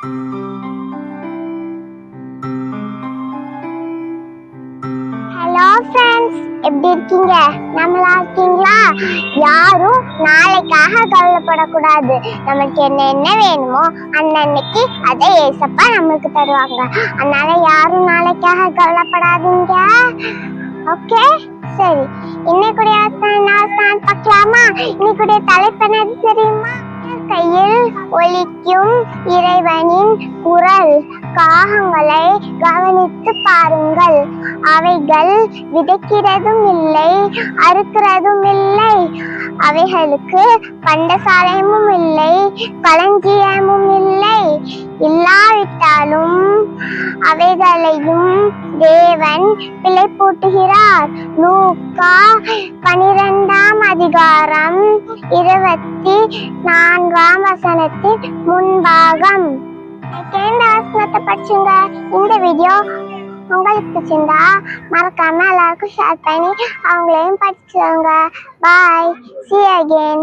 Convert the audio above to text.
Hello friends, எப்படி இருக்கீங்க? நம்மளா இருக்கீங்களா? யாரும் நாளைக்காக கவலைப்படக்கூடாது. நமக்கு என்ன வேணுமோ அன்னன்னைக்கு அதை ஏசப்பா நமக்கு தருவாங்க. அதனால யாரும் நாளைக்காக கவலைப்படாதீங்க. ஓகே, சரி. இன்னைக்குடைய பார்க்கலாமா? இன்னைக்குடைய தலைப்பு என்னது தெரியுமா? கையில் ஒலிக்கும் இறைவனின் குரல். காகங்களை கவனித்து பாருங்கள். அவைகள் விதைக்கிறதும் இல்லை, அறுக்கிறதும் இல்லை. அவைகளுக்கு பண்டசாலையும் இல்லை, களஞ்சியமும் இல்லை. இல்லாவிட்டாலும் அவைகளையும் தேவன் பிழை பூட்டுகிறார். லூக்கா 12ஆம் அதிகாரம் 24ஆம் வசனத்தின் முன்பாகம். வசனத்தை படிச்சுங்க. இந்த வீடியோ உங்களுக்கு பிடிச்சிருந்தா மறக்காம எல்லாருக்கும் ஷேர் பண்ணி அவங்களையும் படிச்சுங்க. பாய், see you again.